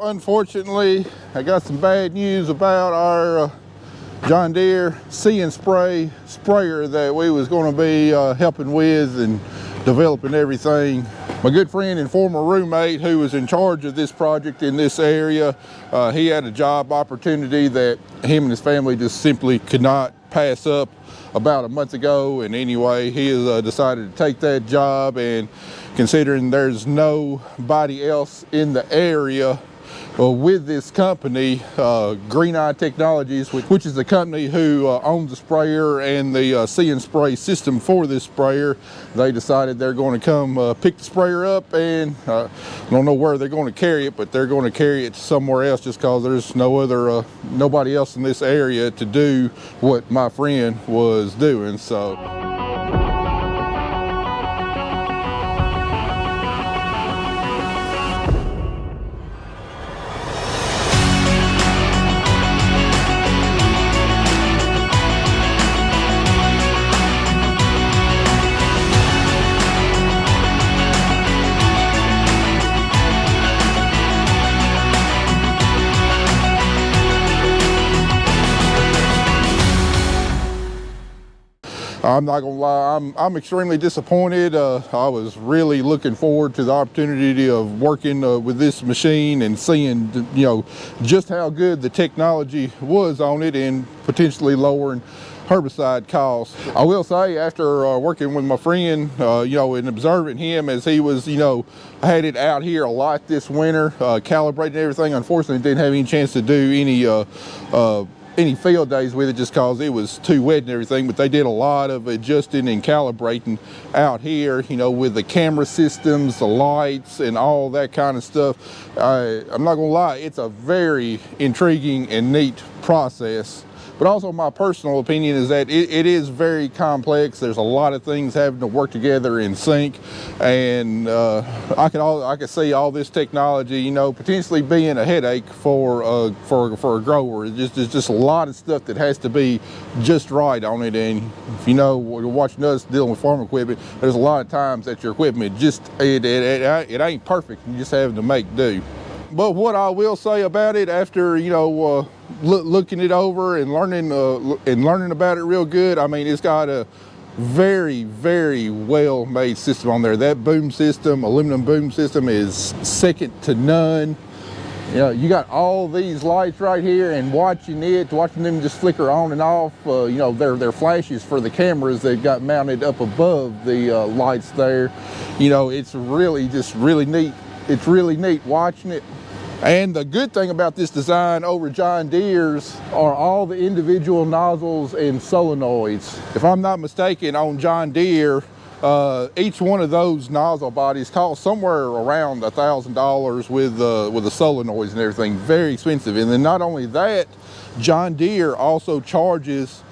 Well, unfortunately, I got some bad news about our John Deere See and Spray sprayer that we was going to be helping with and developing everything. My good friend and former roommate who was in charge of this project in this area, he had a job opportunity that him and his family just simply could not pass up about a month ago. And anyway, he has decided to take that job, and considering there's nobody else in the area with this company, Grainery Technologies, which is the company who owns the sprayer and the See and Spray system for this sprayer, they decided they're going to come pick the sprayer up, and I don't know where they're going to carry it, but they're going to carry it somewhere else just because there's nobody else in this area to do what my friend was doing. So I'm not gonna lie, I'm extremely disappointed. I was really looking forward to the opportunity of working with this machine and seeing, you know, just how good the technology was on it and potentially lowering herbicide costs. I will say, after working with my friend, you know, and observing him as he was, you know, had it out here a lot this winter, calibrating everything. Unfortunately, didn't have any chance to do any field days with it just cause it was too wet and everything, but they did a lot of adjusting and calibrating out here, you know, with the camera systems, the lights, and all that kind of stuff. I'm not gonna lie, it's a very intriguing and neat process. But also, my personal opinion is that it is very complex. There's a lot of things having to work together in sync, and I could see all this technology, you know, potentially being a headache for a grower. It's just a lot of stuff that has to be just right on it. And if you know, you're watching us dealing with farm equipment, there's a lot of times that your equipment just it ain't perfect. You just having to make do. But what I will say about it, after, you know, looking it over and learning about it real good, I mean, it's got a very, very well made system on there. That boom system, aluminum boom system, is second to none. You know, you got all these lights right here, and watching them just flicker on and off. You know, they're flashes for the cameras that got mounted up above the lights there. You know, it's really just really neat. It's really neat watching it. And the good thing about this design over John Deere's are all the individual nozzles and solenoids. If I'm not mistaken, on John Deere, each one of those nozzle bodies cost somewhere around $1,000 with the solenoids and everything. Very expensive. And then not only that, John Deere also charges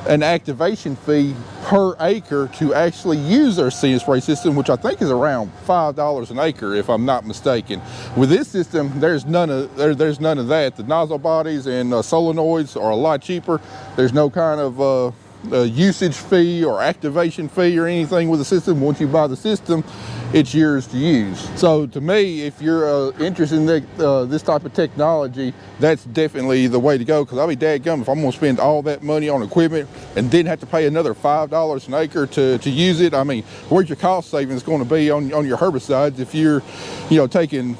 an activation fee per acre to actually use their See and Spray system, which I think is around $5 an acre, if I'm not mistaken. With this system, there's none of that. The nozzle bodies and solenoids are a lot cheaper. There's no kind of usage fee or activation fee or anything with the system. Once you buy the system, it's yours to use. So to me, if you're interested in this type of technology, that's definitely the way to go, because I'll be dadgum if I'm going to spend all that money on equipment and then have to pay another $5 an acre to use it. I mean, where's your cost savings going to be on your herbicides if you're, you know, taking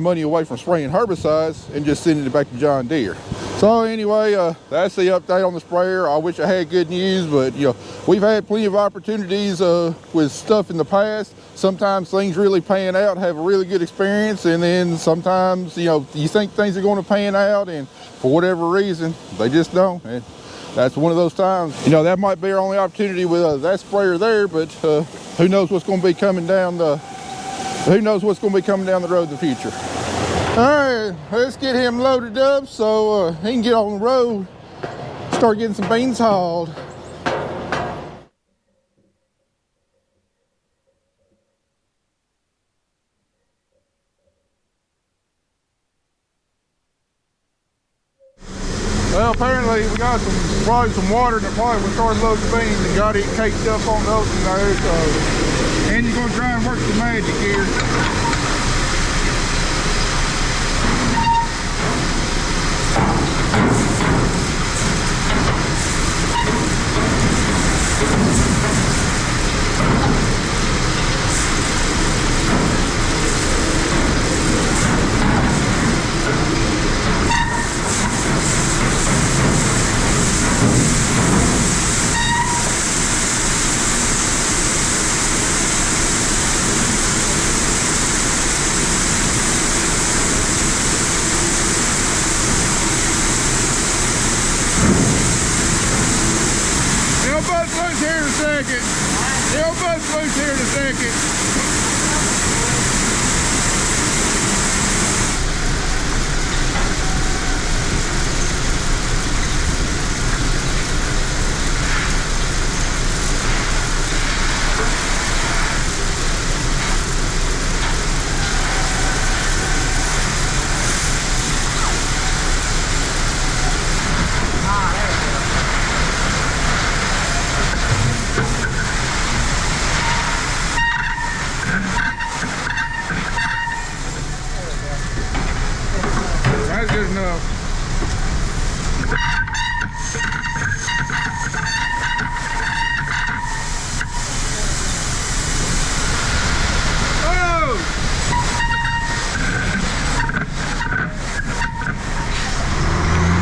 money away from spraying herbicides and just sending it back to John Deere? So anyway, that's the update on the sprayer. I wish I had good news, but you know, we've had plenty of opportunities with stuff in the past. Sometimes things really pan out, have a really good experience, and then sometimes, you know, you think things are going to pan out, and for whatever reason, they just don't. And that's one of those times. You know, that might be our only opportunity with that sprayer there, but who knows what's going to be coming down the road in the future. All right, let's get him loaded up so he can get on the road, start getting some beans hauled. Well, apparently we got probably some water in the pipe. We started loading the beans and got it caked up on the ocean there. So, and you're gonna try and work the magic here. breaks loose here in a second. That's good enough. Oh!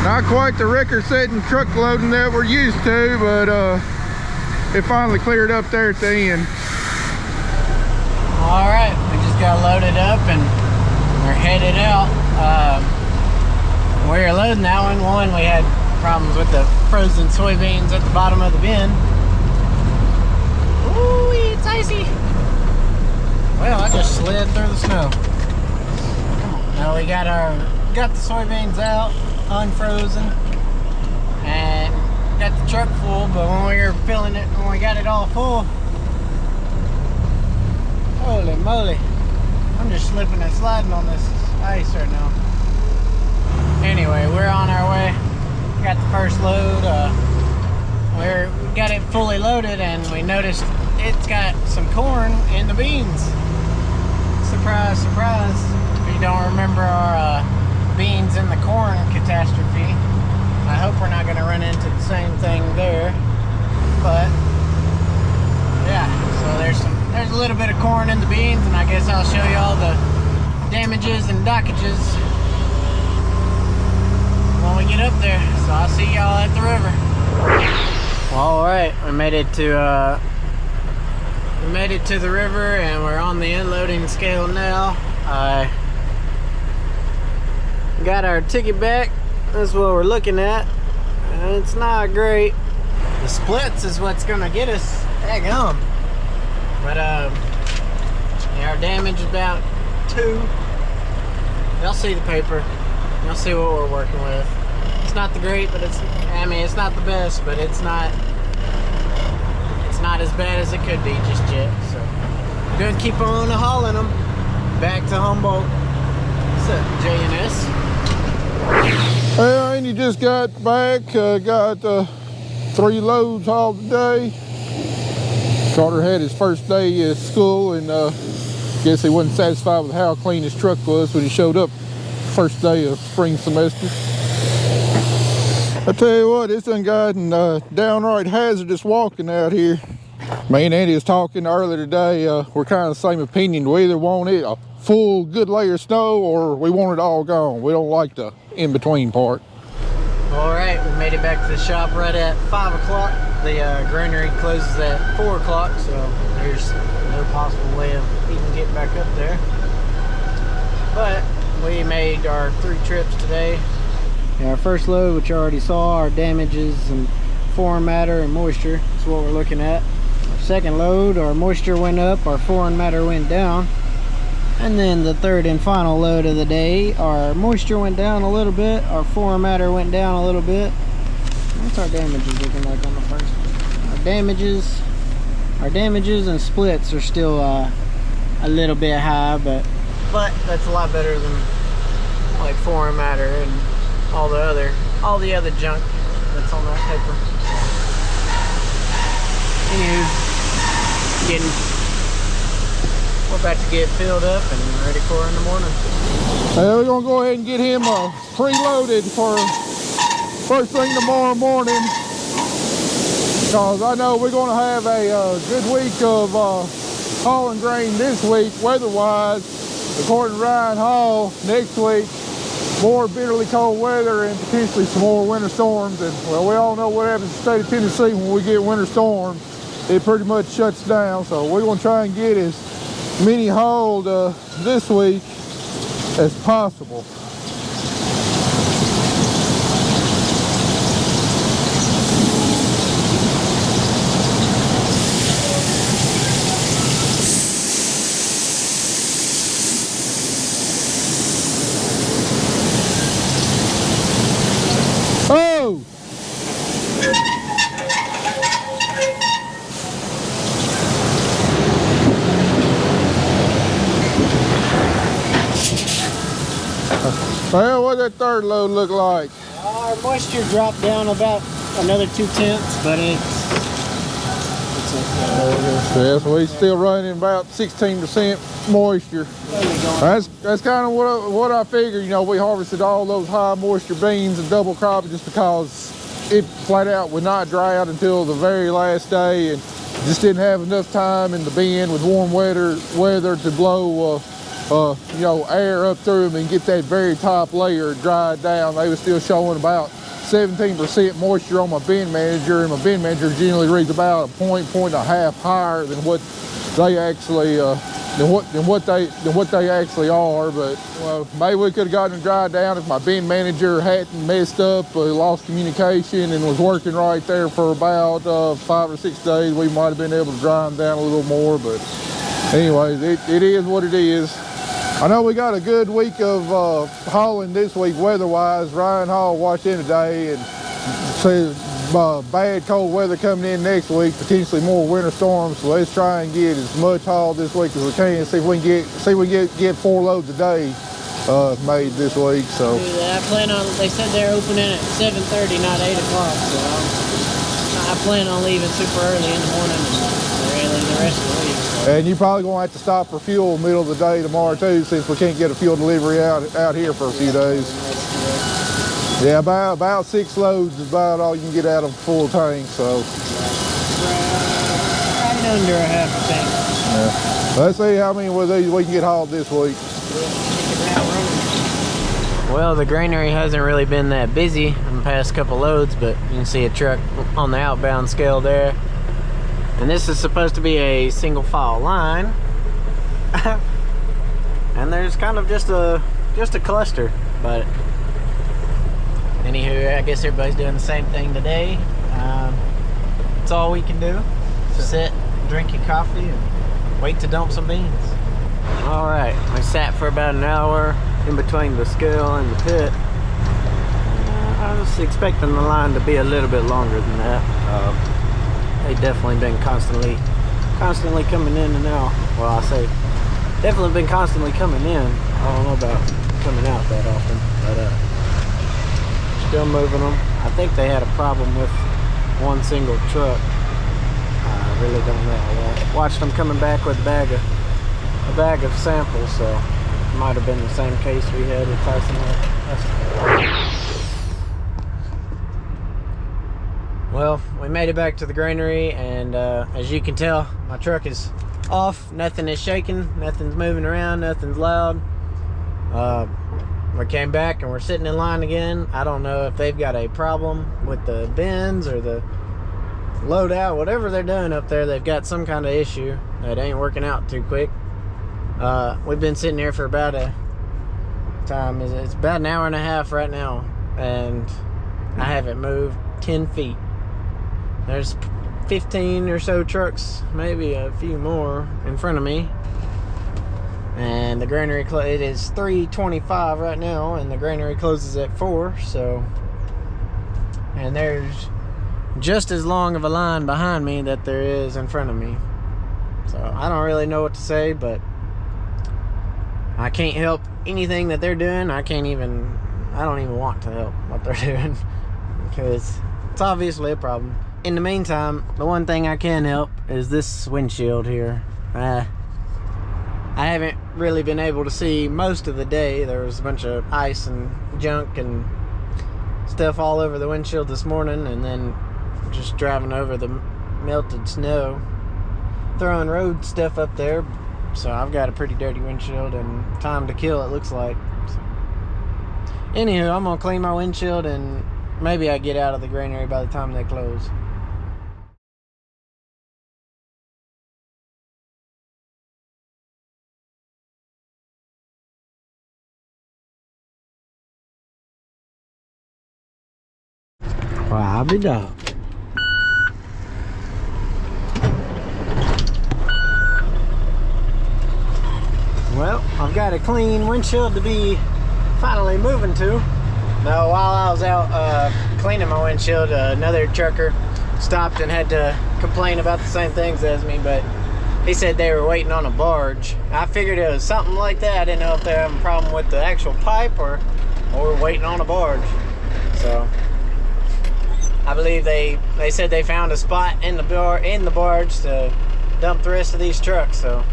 Not quite the record-setting truck loading that we're used to, but it finally cleared up there at the end. All right, we just got loaded up and we're headed out. We were loading that one. We had problems with the frozen soybeans at the bottom of the bin. Ooh, it's icy. Well, I just slid through the snow. Now we got the soybeans out, unfrozen, and got the truck full. But when we were filling it, when we got it all full, holy moly! I'm just slipping and sliding on this ice right now. Anyway, we're on our way. Got the first load. We got it fully loaded, and we noticed it's got some corn in the beans. Surprise, surprise. If you don't remember our beans in the corn catastrophe, I hope we're not going to run into the same thing there. But yeah, so there's a little bit of corn in the beans, and I guess I'll show you all the damages and dockages when we get up there. So I'll see y'all at the river. Well, all right, we made it to the river, and we're on the unloading scale now. I got our ticket back. That's what we're looking at, and it's not great. The splits is what's gonna get us. Daggum. But yeah, our damage is about 2. Y'all see the paper. You'll see what we're working with. It's not the great, but it's not the best, but it's not as bad as it could be just yet. So we're gonna keep on hauling them back to Humboldt. What's up, J&S? Well, and you just got back, got 3 loads hauled today. Carter had his first day at school, and guess he wasn't satisfied with how clean his truck was when he showed up first day of spring semester. I tell you what, it's done gotten downright hazardous walking out here. Me and Andy was talking earlier today. We're kind of the same opinion. We either want it a full good layer of snow, or we want it all gone. We don't like the in-between part. All right, we made it back to the shop right at 5 o'clock. The grainery closes at 4 o'clock, so there's no possible way of even getting back up there. But we made our 3 trips today. And our first load, which you already saw, our damages and foreign matter and moisture. That's what we're looking at. Our second load, our moisture went up, our foreign matter went down. And then the third and final load of the day, our moisture went down a little bit, our foreign matter went down a little bit. What's our damages looking like on the first one? Our damages and splits are still a little bit high, but that's a lot better than like foreign matter and all the other junk that's on that paper. Anywho, we're about to get filled up and ready for in the morning. We're gonna go ahead and get him preloaded for first thing tomorrow morning, because I know we're gonna have a good week of hauling grain this week, weather-wise. According to Ryan Hall, next week more bitterly cold weather and potentially some more winter storms. And well, we all know what happens in the state of Tennessee when we get winter storms. It pretty much shuts down. So we're gonna try and get as many hauled this week as possible. Well, what that third load look like? Our moisture dropped down about another 0.2, but it's yeah, so we still running about 16% moisture. That's kind of what I figured. You know, we harvested all those high moisture beans and double crop just because it flat out would not dry out until the very last day, and just didn't have enough time in the bin with warm weather to blow you know, air up through them and get that very top layer dried down. They were still showing about 17% moisture on my bin manager, and my bin manager generally reads about a point and a half higher than what they actually than what they actually are. But well, maybe we could have gotten it dried down if my bin manager hadn't messed up, lost communication, and was working right there for about 5 or 6 days. We might have been able to dry them down a little more, but anyways, it is what it is. I know we got a good week of hauling this week weather-wise. Ryan Hall watched in today and says bad cold weather coming in next week, potentially more winter storms. So let's try and get as much haul this week as we can. See if we can get 4 loads a day made this week. So I plan on. They said they're opening at 7:30, not 8 o'clock. So I plan on leaving super early in the morning and railing the rest of the week. So. And you probably gonna have to stop for fuel middle of the day tomorrow too, since we can't get a fuel delivery out here for a few days. Yeah, about 6 loads is about all you can get out of a full tank. So right under a half a tank. Yeah. Let's see how many of these we can get hauled this week. Well, the granary hasn't really been that busy in the past couple loads, but you can see a truck on the outbound scale there. And this is supposed to be a single file line. And there's kind of just a cluster, but anywho, I guess everybody's doing the same thing today. That's all we can do. Sit, drink your coffee, and wait to dump some beans. All right, I sat for about an hour in between the scale and the pit. I was expecting the line to be a little bit longer than that. They definitely been constantly coming in and out. Well, I say definitely been constantly coming in. I don't know about coming out that often, but still moving them. I think they had a problem with one single truck. I really don't know. I watched them coming back with a bag of samples, so it might have been the same case we had with Tyson. Well, we made it back to the granary, and as you can tell, my truck is off. Nothing is shaking, nothing's moving around, nothing's loud. We came back and we're sitting in line again. I don't know if they've got a problem with the bins or the loadout, whatever they're doing up there. They've got some kind of issue that ain't working out too quick. We've been sitting here for about it's about an hour and a half right now, and I haven't moved 10 feet. There's 15 or so trucks, maybe a few more in front of me. And the granary, it is 3:25 right now, and the granary closes at 4, so. And there's just as long of a line behind me that there is in front of me. So I don't really know what to say, but I can't help anything that they're doing. I don't even want to help what they're doing, because it's obviously a problem. In the meantime, the one thing I can help is this windshield here. I haven't really been able to see most of the day. There was a bunch of ice and junk and stuff all over the windshield this morning, and then just driving over the melted snow, throwing road stuff up there. So I've got a pretty dirty windshield and time to kill, it looks like. So, anywho, I'm gonna clean my windshield, and maybe I get out of the granary by the time they close. Bobby dog. Well, I've got a clean windshield to be finally moving to. Now, while I was out cleaning my windshield, another trucker stopped and had to complain about the same things as me, but he said they were waiting on a barge. I figured it was something like that. I didn't know if they were having a problem with the actual pipe or we're waiting on a barge. So I believe they said they found a spot in the barge to dump the rest of these trucks. So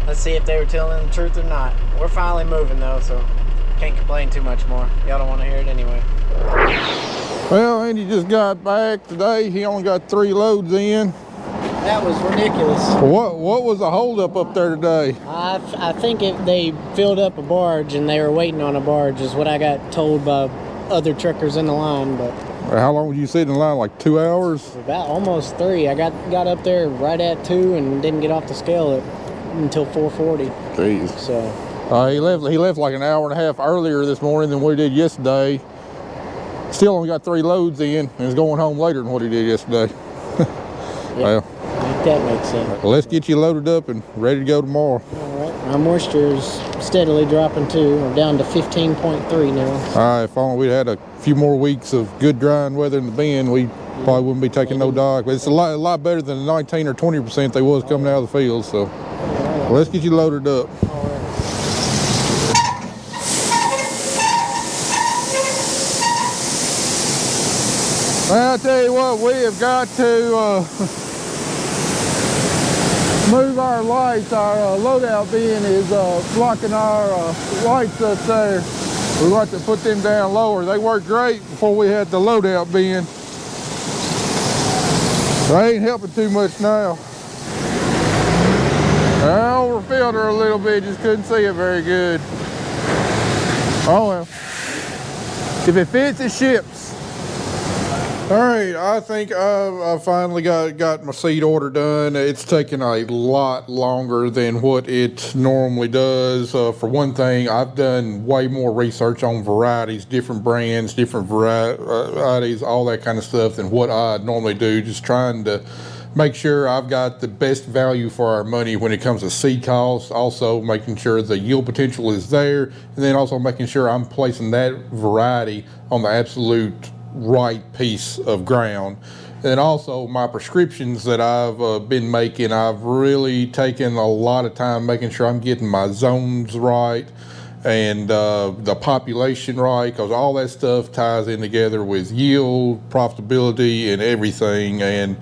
let's see if they were telling the truth or not. We're finally moving though, so can't complain too much more. Y'all don't want to hear it anyway. Well, Andy just got back today. He only got 3 loads in. That was ridiculous. What was the holdup up there today? I think they filled up a barge and they were waiting on a barge is what I got told by other truckers in the line. But How long would you sit in line? Like 2 hours? about almost 3. I got up there right at 2 and didn't get off the scale until 4:40. Jeez. So he left like an hour and a half earlier this morning than what he did yesterday. Still only got 3 loads in and is going home later than what he did yesterday. yeah, Well, that makes sense. let's get you loaded up and ready to go tomorrow. All right, my moisture is steadily dropping too. We're down to 15.3 now. All right, if only we'd had a few more weeks of good drying weather in the bend, we probably wouldn't be taking no dock. But it's a lot better than the 19 or 20% they was coming out of the field. So let's get you loaded up. All right. Well, I tell you what, we have got to move our lights. Our loadout bin is blocking our lights up there. We got to put them down lower. They worked great before we had the loadout bin. They ain't helping too much now. I overfilled her a little bit, just couldn't see it very good. Oh well. If it fits, it ships. All right, I think I finally got my seed order done. It's taken a lot longer than what it normally does. For one thing, I've done way more research on varieties, different brands, different varieties, all that kind of stuff than what I normally do. Just trying to make sure I've got the best value for our money when it comes to seed costs. Also making sure the yield potential is there, and then also making sure I'm placing that variety on the absolute right piece of ground. And also my prescriptions that I've been making, I've really taken a lot of time making sure I'm getting my zones right and the population right, because all that stuff ties in together with yield, profitability, and everything. And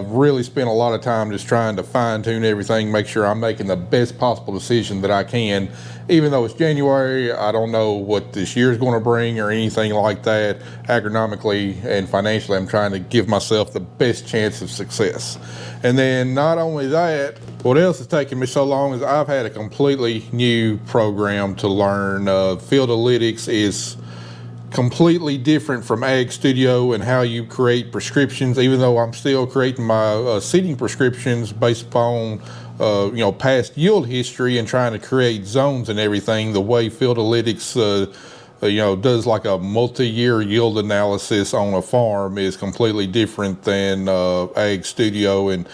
really spent a lot of time just trying to fine tune everything, make sure I'm making the best possible decision that I can. Even though it's January, I don't know what this year is going to bring or anything like that. Agronomically and financially, I'm trying to give myself the best chance of success. And then not only that, what else is taking me so long is I've had a completely new program to learn. FieldAlytics is completely different from Ag Studio and how you create prescriptions, even though I'm still creating my seeding prescriptions based upon past yield history and trying to create zones and everything. The way FieldAlytics does like a multi-year yield analysis on a farm is completely different than Ag Studio, and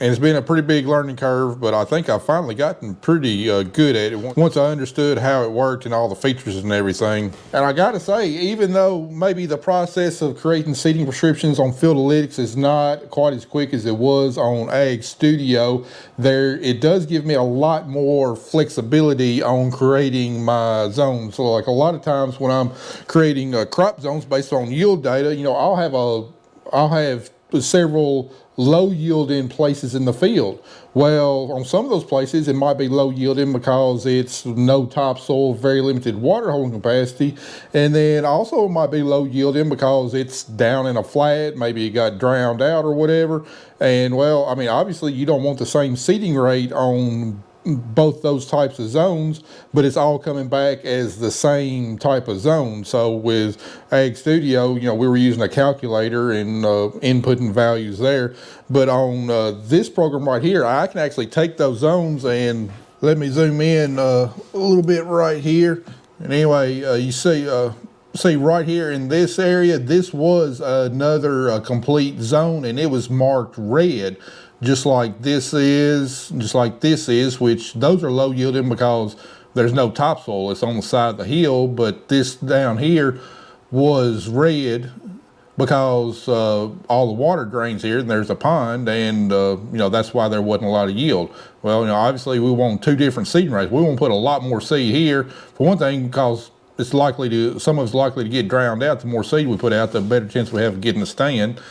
it's been a pretty big learning curve, but I think I've finally gotten pretty good at it once I understood how it worked and all the features and everything. And I gotta say, even though maybe the process of creating seeding prescriptions on FieldAlytics is not quite as quick as it was on Ag Studio, it does give me a lot more flexibility on creating my zones. So like a lot of times when I'm creating crop zones based on yield data, I'll have several low yielding places in the field. Well, on some of those places, it might be low yielding because it's no topsoil, very limited water holding capacity. And then also it might be low yielding because it's down in a flat, maybe it got drowned out or whatever. And well, I mean, obviously you don't want the same seeding rate on both those types of zones, but it's all coming back as the same type of zone. So with Ag Studio, we were using a calculator and inputting values there. But on this program right here, I can actually take those zones and let me zoom in a little bit right here. And anyway, you see right here in this area, this was another complete zone, and it was marked red. Just like this is, which those are low yielding because there's no topsoil. It's on the side of the hill, but this down here was red because all the water drains here and there's a pond, and that's why there wasn't a lot of yield. Well, obviously we want 2 different seeding rates. We want to put a lot more seed here, for one thing, because some of it's likely to get drowned out. The more seed we put out, the better chance we have of getting a stand.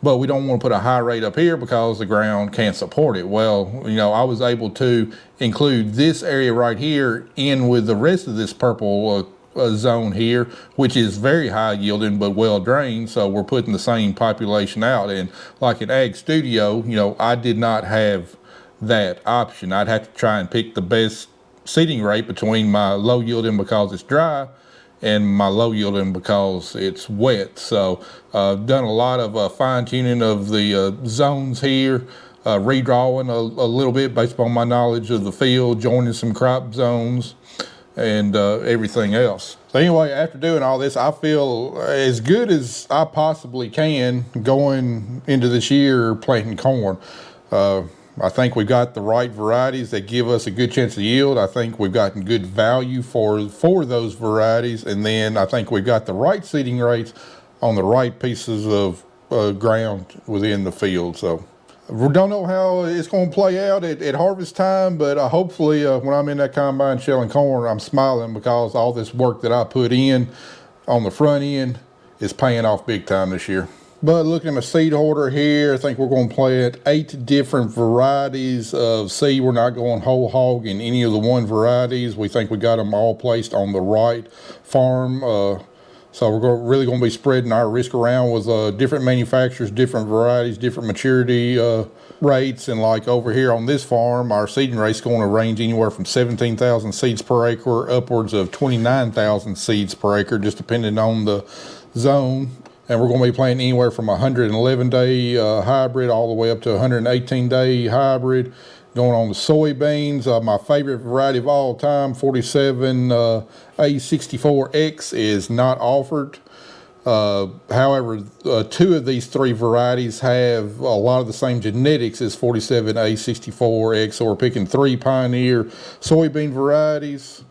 But we don't want to put a high rate up here because the ground can't support it. Well, I was able to include this area right here in with the rest of this purple zone here, which is very high yielding but well drained. So we're putting the same population out. And like in Ag Studio, I did not have that option. I'd have to try and pick the best seeding rate between my low yielding because it's dry and my low yielding because it's wet. So I've done a lot of fine tuning of the zones here, redrawing a little bit based upon my knowledge of the field, joining some crop zones and everything else. So anyway, after doing all this, I feel as good as I possibly can going into this year planting corn. I think we've got the right varieties that give us a good chance of yield. I think we've gotten good value for those varieties. And then I think we've got the right seeding rates on the right pieces of ground within the field. So we don't know how it's going to play out at harvest time, but hopefully when I'm in that combine shelling corn, I'm smiling because all this work that I put in on the front end is paying off big time this year. But looking at my seed order here, I think we're going to plant 8 different varieties of seed. We're not going whole hog in any of the one varieties. We think we got them all placed on the right farm. So we're really going to be spreading our risk around with different manufacturers, different varieties, different maturity rates. And like over here on this farm, our seeding rate's going to range anywhere from 17,000 seeds per acre upwards of 29,000 seeds per acre, just depending on the zone. And we're going to be planting anywhere from 111-day hybrid all the way up to 118-day hybrid. Going on the soybeans, my favorite variety of all time, 47 A64X, is not offered. However, 2 of these 3 varieties have a lot of the same genetics as 47 A64X, so we're picking 3 Pioneer soybean varieties.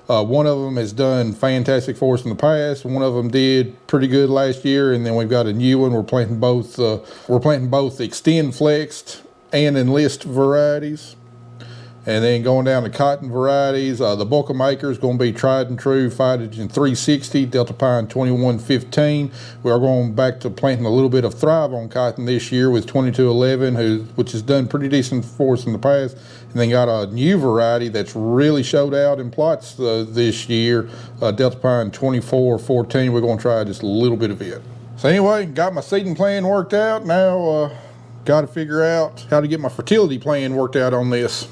One of them has done fantastic for us in the past. One of them did pretty good last year, and then we've got a new one. We're planting both. Extend Flexed and Enlist varieties. And then going down to cotton varieties, the Boilermaker is going to be tried and true Phytogen 360, Delta Pine 2115. We are going back to planting a little bit of Thrive on cotton this year with 2211, which has done pretty decent for us in the past. And then got a new variety that's really showed out in plots this year, Delta Pine 2414. We're going to try just a little bit of it. So anyway, got my seeding plan worked out. Now got to figure out how to get my fertility plan worked out on this.